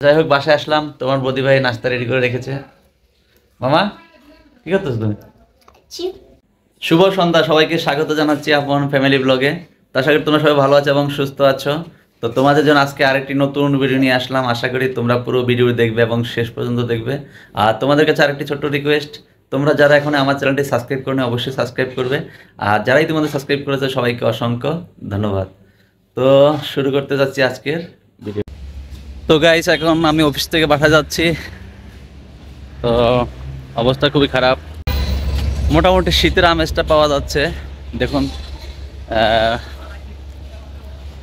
যাই হোক বাসায় আসলাম, তোমার বদি ভাই নাস্তা রেডি করে রেখেছে। মামা কি করতেছো তুমি? শুভ সন্ধ্যা, সবাইকে স্বাগত জানাচ্ছি আপন ফ্যামিলি ব্লগে। তো আশা করি তোমরা সবাই ভালো আছো এবং সুস্থ আছো। তো তোমাদের জন্য আজকে আরেকটি নতুন ভিডিও নিয়ে আসলাম। আশা করি তোমরা পুরো ভিডিও দেখবে এবং শেষ পর্যন্ত দেখবে। আর তোমাদের কাছে আরেকটি ছোট্ট রিকোয়েস্ট, তোমরা যারা এখন আমার চ্যানেলটি সাবস্ক্রাইব করো অবশ্যই সাবস্ক্রাইব করবে। আর যারাই তোমাদের সাবস্ক্রাইব করেছে সবাইকে অসংখ্য ধন্যবাদ। তো শুরু করতে যাচ্ছি আজকের ভিডিও। তো গাইস, এখন আমি অফিস থেকে বাসা যাচ্ছি। তো অবস্থা খুবই খারাপ, মোটামুটি শীতের আমেজটা পাওয়া যাচ্ছে। দেখুন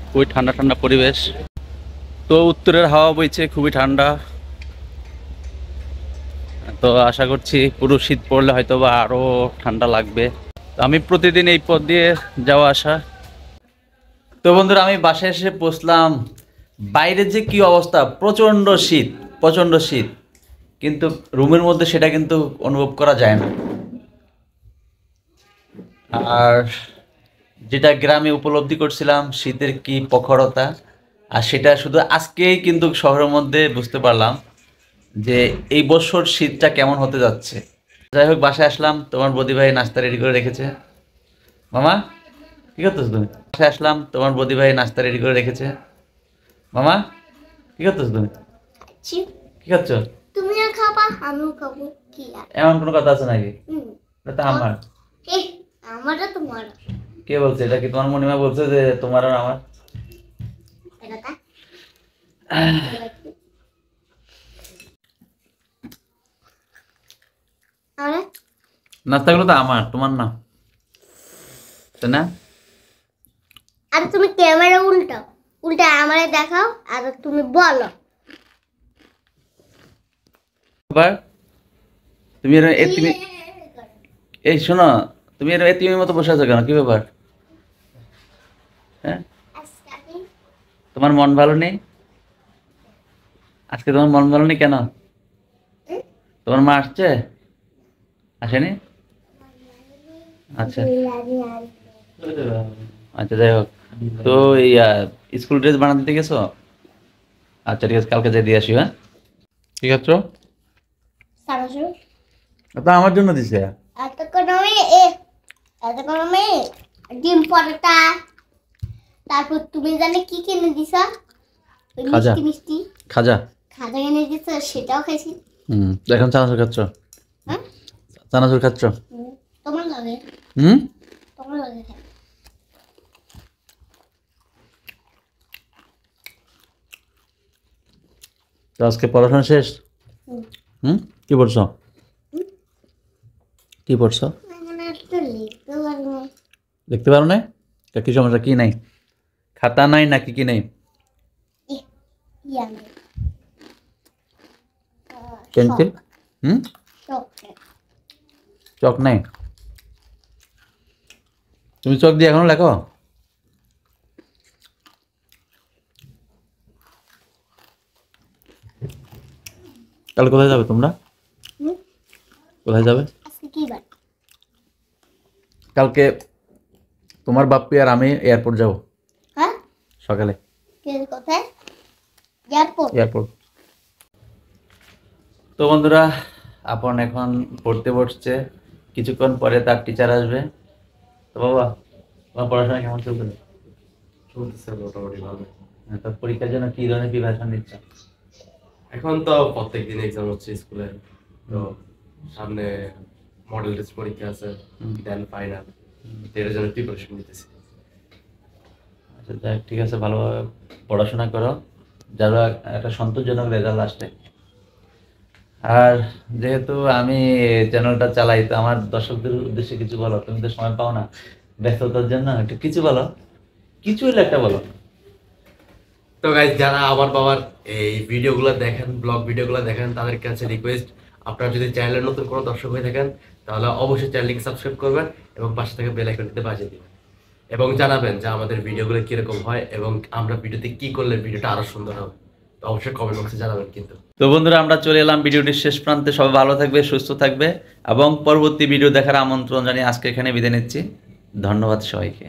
খুবই ঠান্ডা ঠান্ডা পরিবেশ। তো উত্তরের হাওয়া বইছে, খুবই ঠান্ডা। তো আশা করছি পুরো শীত পড়লে হয়তো বা আরও ঠান্ডা লাগবে। তো আমি প্রতিদিন এই পথ দিয়ে যাওয়া আসা। তো বন্ধুরা, আমি বাসায় এসে পৌঁছলাম। বাইরের যে কি অবস্থা, প্রচণ্ড শীত, প্রচণ্ড শীত, কিন্তু রুমের মধ্যে সেটা কিন্তু অনুভব করা যায় না। আর যেটা গ্রামে উপলব্ধি করছিলাম শীতের কি প্রখরতা, আর সেটা শুধু আজকেই কিন্তু শহরের মধ্যে বুঝতে পারলাম যে এই বছর শীতটা কেমন হতে যাচ্ছে। যাই হোক বাসায় আসলাম, তোমার বদি ভাই নাস্তা রেডি করে রেখেছে। মামা কি করতেছো তুমি? বাসায় আসলাম, তোমার বদি ভাই নাস্তা রেডি করে রেখেছে। মামা কি করতেছো তুমি? কি খাচ্ছ? তুমি খাবা, আমিও খাবো। কি আর এমন কোনো কথা আছে নাকি? এটা আমার। আমারটা তোমার। কে বলছে? এটা কি তোমার মনিমা বলছে যে তোমার আর আমার? নাস্তাগুলো তো আমার, তোমার না, তাই না? আর তুমি ক্যামেরা উল্টাও, উল্টা আমারে দেখাও আর তুমি বলো। আবার তুমি তুমি এই শোনো, তুমি এতিমের মতো বসে আছো কেন? কি ব্যাপার? হ্যাঁ, তোমার মন ভালো নেই আজকে? তোমার মন ভালো নেই কেন? তোমার মা আসছে? আসেনি? আচ্ছা আচ্ছা, যাই হোক। তো এই স্কুল ড্রেস বানাতে দিতে গেছো? আচ্ছা ঠিক আছে, কালকে যাই দিয়ে আসি। হ্যাঁ ঠিক আছে। তা আমার জন্য দিছে? ডিম পরোটা, তারপর তুমি জানে কি কিনে দিছা? খাজা। মিষ্টি মিষ্টি খাজা খাজা কিনে দিছো, সেটাও খাইছি। এখন চানাচুর খাচ্ছ? হ্যাঁ, চানাচুর খাচ্ছ? তোমার লাগে, হুম, তোমার লাগে খাই। তো আজকে পড়াশোনা শেষ? হুম, কি পড়ছো? কি পড়ছো? লিখতে পারো না? কি সমস্যা? কি নাই? খাতা নাই নাকি কি নাই? পেন্সিল? হুম, চক নাই? তুমি চক দিয়ে এখনো লেখো? কাল কোথায় যাবে তোমরা? কোথায় যাবে কালকে? তোমার বাপ্পি আর আমি এয়ারপোর্ট যাবো সকালে। কোথায়? এয়ারপোর্ট। তো বন্ধুরা, আপন এখন পড়তে বসছে, কিছুক্ষণ পরে তার টিচার আসবে। তো বাবা, তোমার পড়াশোনা কেমন চলছে? চলতেছে মোটামুটি ভালো। তার পরীক্ষার জন্য কি ধরনের প্রিপারেশন নিচ্ছ? এখন তো প্রত্যেক দিন এক্সাম হচ্ছে স্কুলে, তো সামনে মডেল টেস্ট পরীক্ষা আছে, দেন ফাইনাল, এর জন্য প্রিপারেশন নিতেছি। আচ্ছা যাক, ঠিক আছে, ভালোভাবে পড়াশোনা করো, যারা একটা সন্তোষজনক রেজাল্ট আসে। আর যেহেতু আমি চ্যানেলটা চালাই, তো আমার দর্শকদের উদ্দেশ্যে কিছু বলো। তুমি তো সময় পাও না ব্যস্ততার জন্য, একটু কিছু বলো, কিছু হলে একটা বলো। তো গাইস, যারা আমার বাবার এই ভিডিওগুলো দেখেন, ব্লগ ভিডিওগুলো দেখেন, তাদের কাছে রিকোয়েস্ট, আপনারা যদি চ্যানেলের নতুন কোনো দর্শক হয়ে থাকেন তাহলে অবশ্যই চ্যানেলটিকে সাবস্ক্রাইব করবেন এবং পাশে থেকে বেল আইকনটিতে বাজিয়ে দিবেন এবং জানাবেন যে আমাদের ভিডিওগুলো কিরকম হয় এবং আমরা ভিডিওতে কি করলে ভিডিওটা আরো সুন্দর হবে। তো অবশ্যই কমেন্ট বক্সে জানাবেন কিন্তু। তো বন্ধুরা, আমরা চলে এলাম ভিডিওটির শেষ প্রান্তে। সবাই ভালো থাকবে, সুস্থ থাকবে এবং পরবর্তী ভিডিও দেখার আমন্ত্রণ জানিয়ে আজকে এখানে বিদায় নিচ্ছি। ধন্যবাদ সবাইকে।